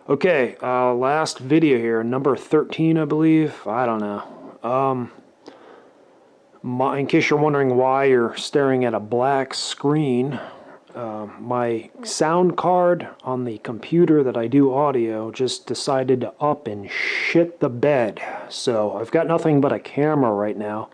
Okay, last video here, number 13, I believe. I don't know. In case you're wondering why you're staring at a black screen, my sound card on the computer that I do audio just decided to up and shit the bed. So I've got nothing but a camera right now.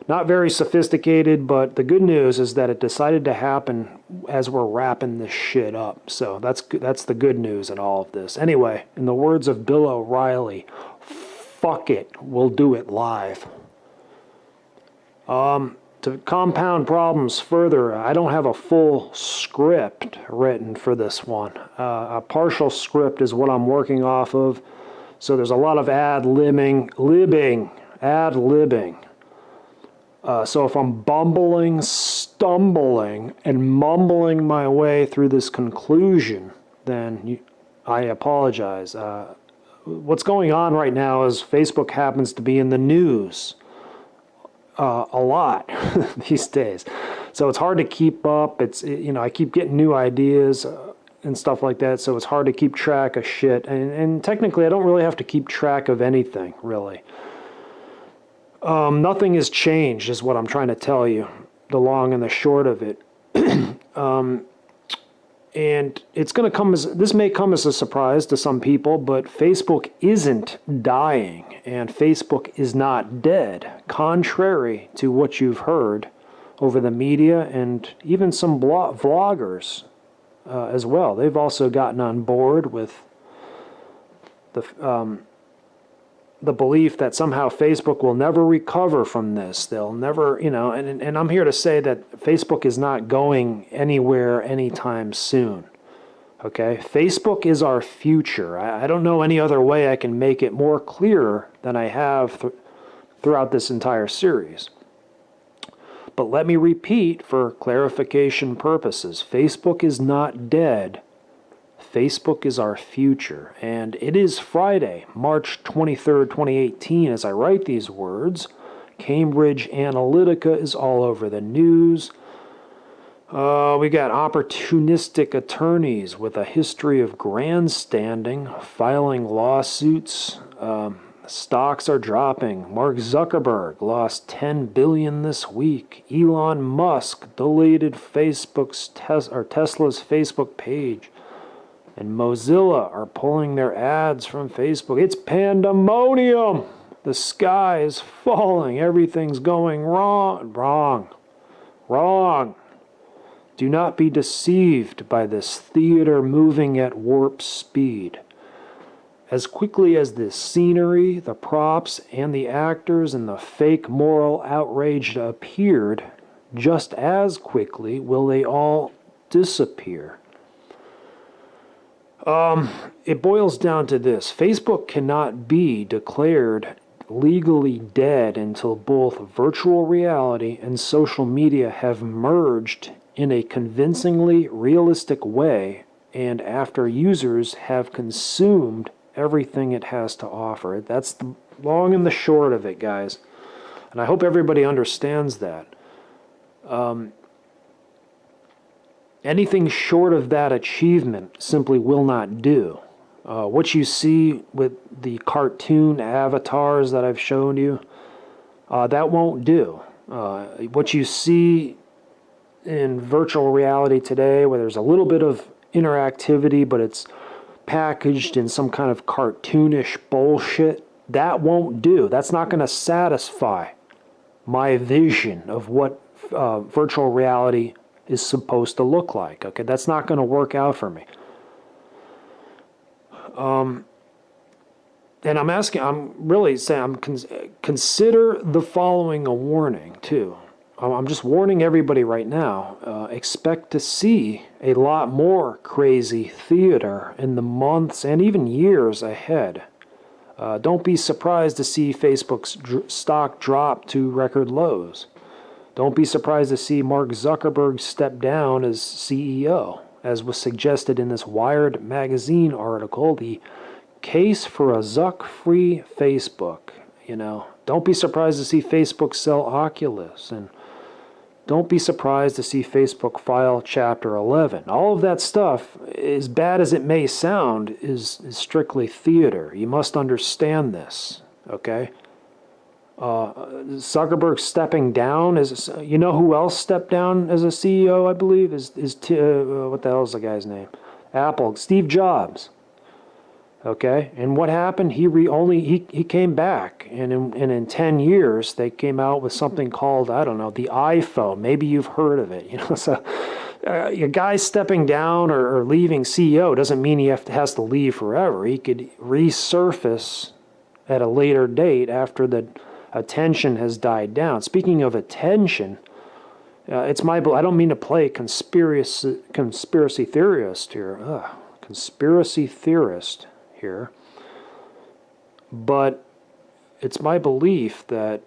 Not very sophisticated, but the good news is that it decided to happen as we're wrapping this shit up. So that's the good news in all of this. Anyway, in the words of Bill O'Reilly, fuck it, we'll do it live. To compound problems further, I don't have a full script written for this one. A partial script is what I'm working off of. So there's a lot of ad-libbing. So if I'm bumbling, stumbling, and mumbling my way through this conclusion, then I apologize. What's going on right now is Facebook happens to be in the news a lot these days. So it's hard to keep up. I keep getting new ideas and stuff like that, so it's hard to keep track of shit. And technically, I don't really have to keep track of anything, really. Nothing has changed is what I'm trying to tell you, the long and the short of it. And it's going to come this may come as a surprise to some people, but Facebook isn't dying and Facebook is not dead, contrary to what you've heard over the media and even some vloggers as well. They've also gotten on board with the belief that somehow Facebook will never recover from this. They'll never, and I'm here to say that Facebook is not going anywhere anytime soon. Okay? Facebook is our future. I don't know any other way I can make it more clear than I have throughout this entire series. But let me repeat for clarification purposes. Facebook is not dead. Facebook is our future, and it is Friday, March 23rd, 2018, as I write these words. Cambridge Analytica is all over the news. We got opportunistic attorneys with a history of grandstanding, filing lawsuits. Stocks are dropping. Mark Zuckerberg lost $10 billion this week. Elon Musk deleted Tesla's Facebook page. And Mozilla are pulling their ads from Facebook. It's pandemonium. The sky is falling. Everything's going wrong. Wrong. Do not be deceived by this theater moving at warp speed. As quickly as the scenery, the props, and the actors and the fake moral outrage appeared, just as quickly will they all disappear. It boils down to this. Facebook cannot be declared legally dead until both virtual reality and social media have merged in a convincingly realistic way and after users have consumed everything it has to offer. That's the long and the short of it, guys. And I hope everybody understands that. Anything short of that achievement simply will not do. What you see with the cartoon avatars that I've shown you, that won't do. What you see in virtual reality today, where there's a little bit of interactivity, but it's packaged in some kind of cartoonish bullshit, that won't do. That's not going to satisfy my vision of what virtual reality is supposed to look like. Okay, that's not going to work out for me. And I'm really saying, consider the following a warning too. I'm just warning everybody right now. Expect to see a lot more crazy theater in the months and even years ahead. Don't be surprised to see Facebook's stock drop to record lows. Don't be surprised to see Mark Zuckerberg step down as CEO, as was suggested in this Wired magazine article, the case for a Zuck-free Facebook. Don't be surprised to see Facebook sell Oculus and Don't be surprised to see Facebook file Chapter 11. All of that stuff, as bad as it may sound, is strictly theater. You must understand this, okay? Zuckerberg stepping down as you know who else stepped down as a CEO, I believe, is what the hell is the guy's name? Apple, Steve Jobs. Okay, and what happened? He came back, and in 10 years they came out with something called, I don't know, the iPhone. Maybe you've heard of it. So a guy stepping down or leaving CEO doesn't mean he has to leave forever. He could resurface at a later date after the attention has died down. Speaking of attention, it's my. I don't mean to play conspiracy theorist here. Conspiracy theorist here, but it's my belief that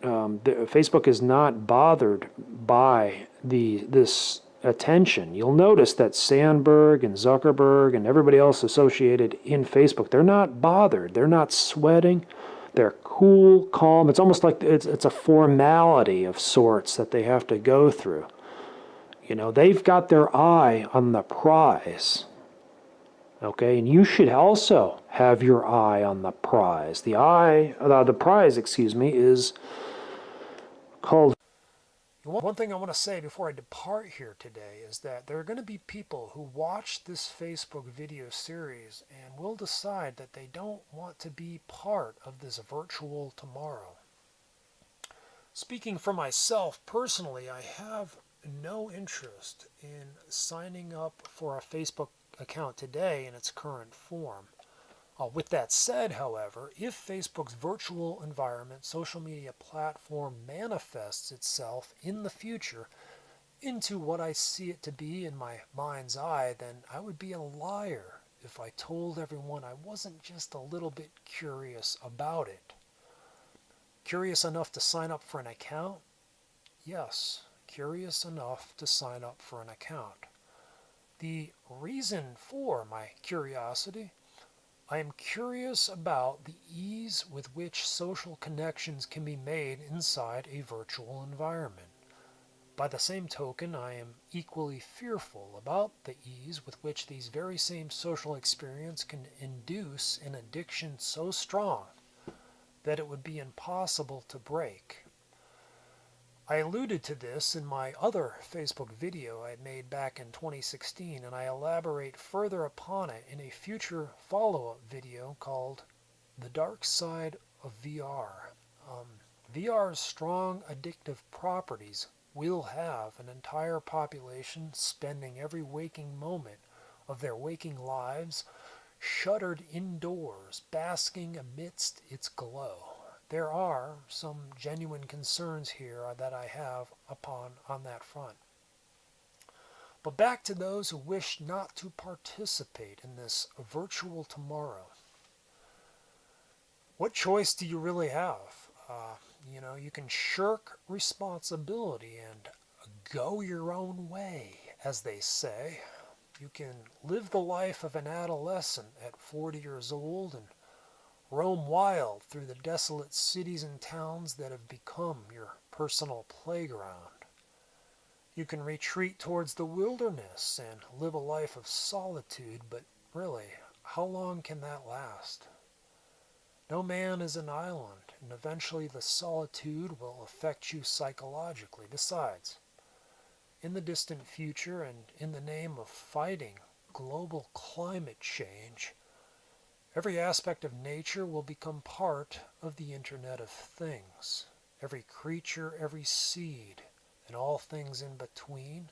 Facebook is not bothered by this attention. You'll notice that Sandberg and Zuckerberg and everybody else associated in Facebook, they're not bothered. They're not sweating. They're cool, calm. It's almost like it's a formality of sorts that they have to go through. They've got their eye on the prize. Okay, and you should also have your eye on the prize. The prize, is called. One thing I want to say before I depart here today is that there are going to be people who watch this Facebook video series and will decide that they don't want to be part of this virtual tomorrow. Speaking for myself personally, I have no interest in signing up for a Facebook account today in its current form. With that said, however, if Facebook's virtual environment, social media platform manifests itself in the future into what I see it to be in my mind's eye, then I would be a liar if I told everyone I wasn't just a little bit curious about it. Curious enough to sign up for an account? Yes, curious enough to sign up for an account. The reason for my curiosity: I am curious about the ease with which social connections can be made inside a virtual environment. By the same token, I am equally fearful about the ease with which these very same social experiences can induce an addiction so strong that it would be impossible to break. I alluded to this in my other Facebook video I made back in 2016, and I elaborate further upon it in a future follow-up video called The Dark Side of VR. VR's strong addictive properties will have an entire population spending every waking moment of their waking lives shuttered indoors, basking amidst its glow. There are some genuine concerns here that I have on that front. But back to those who wish not to participate in this virtual tomorrow. What choice do you really have? You can shirk responsibility and go your own way, as they say. You can live the life of an adolescent at 40 years old and roam wild through the desolate cities and towns that have become your personal playground. You can retreat towards the wilderness and live a life of solitude, but really, how long can that last? No man is an island, and eventually the solitude will affect you psychologically. Besides, in the distant future and in the name of fighting global climate change, every aspect of nature will become part of the Internet of Things. Every creature, every seed, and all things in between,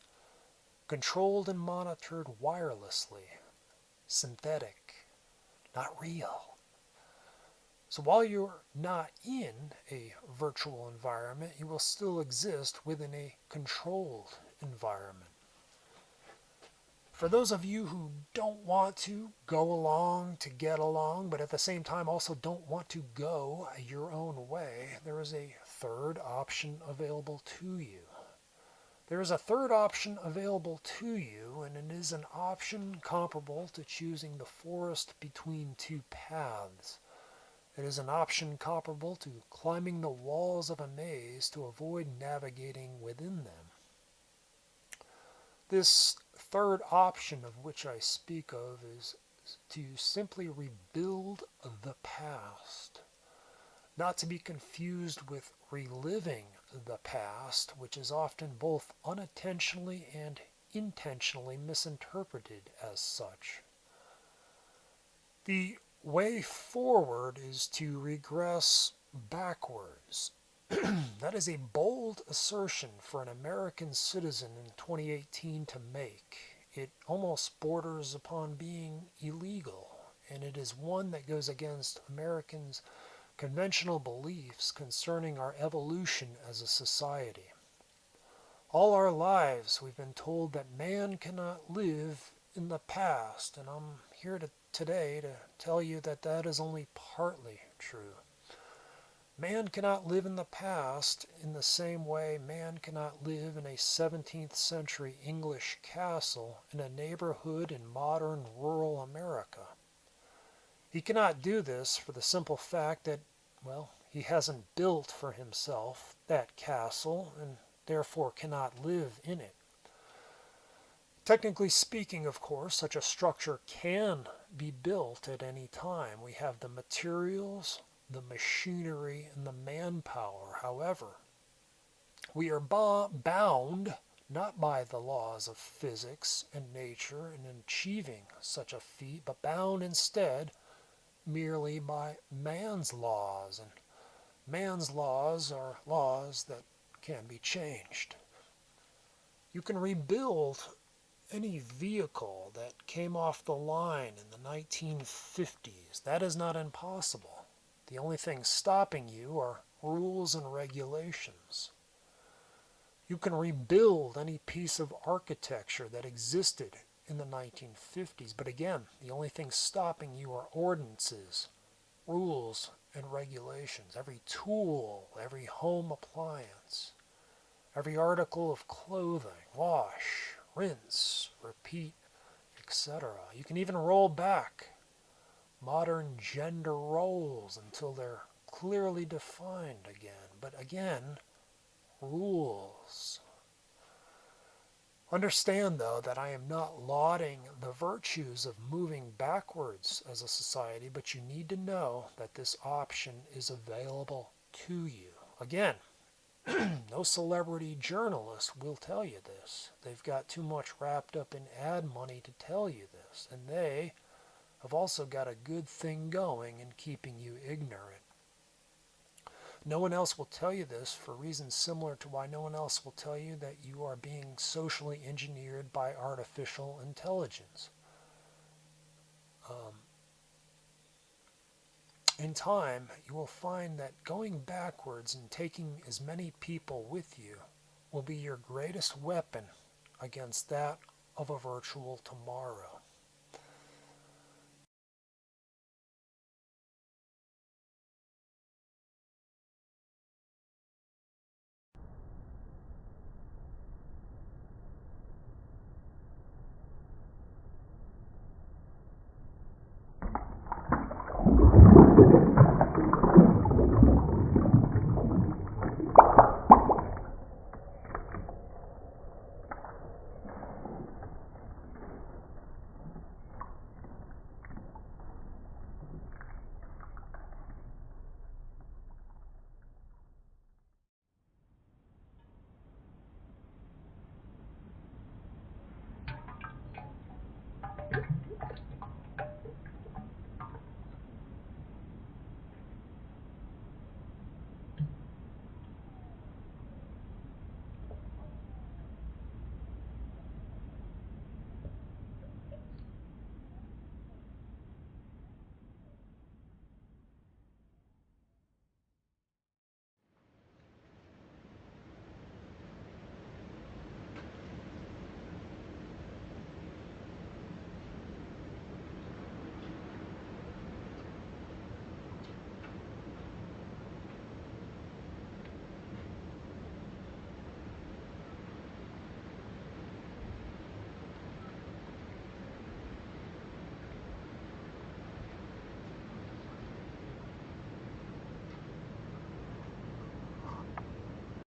controlled and monitored wirelessly, synthetic, not real. So while you're not in a virtual environment, you will still exist within a controlled environment. For those of you who don't want to go along to get along, but at the same time also don't want to go your own way, there is a third option available to you. There is a third option available to you, and it is an option comparable to choosing the forest between two paths. It is an option comparable to climbing the walls of a maze to avoid navigating within them. This third option of which I speak of is to simply rebuild the past, not to be confused with reliving the past, which is often both unintentionally and intentionally misinterpreted as such. The way forward is to regress backwards. That is a bold assertion for an American citizen in 2018 to make. It almost borders upon being illegal, and it is one that goes against Americans' conventional beliefs concerning our evolution as a society. All our lives we've been told that man cannot live in the past, and I'm here today to tell you that that is only partly true. Man cannot live in the past in the same way man cannot live in a 17th century English castle in a neighborhood in modern rural America. He cannot do this for the simple fact that, well, he hasn't built for himself that castle and therefore cannot live in it. Technically speaking, of course, such a structure can be built at any time. We have the materials, the machinery, and the manpower. However, we are bound not by the laws of physics and nature in achieving such a feat, but bound instead merely by man's laws. And man's laws are laws that can be changed. You can rebuild any vehicle that came off the line in the 1950s. That is not impossible. The only thing stopping you are rules and regulations. You can rebuild any piece of architecture that existed in the 1950s, but again, the only thing stopping you are ordinances, rules, and regulations. Every tool, every home appliance, every article of clothing, wash, rinse, repeat, etc. You can even roll back modern gender roles until they're clearly defined again. But again, rules. Understand, though, that I am not lauding the virtues of moving backwards as a society, but you need to know that this option is available to you. Again, no celebrity journalist will tell you this. They've got too much wrapped up in ad money to tell you this. And they have also got a good thing going in keeping you ignorant. No one else will tell you this for reasons similar to why no one else will tell you that you are being socially engineered by artificial intelligence. In time, you will find that going backwards and taking as many people with you will be your greatest weapon against that of a virtual tomorrow.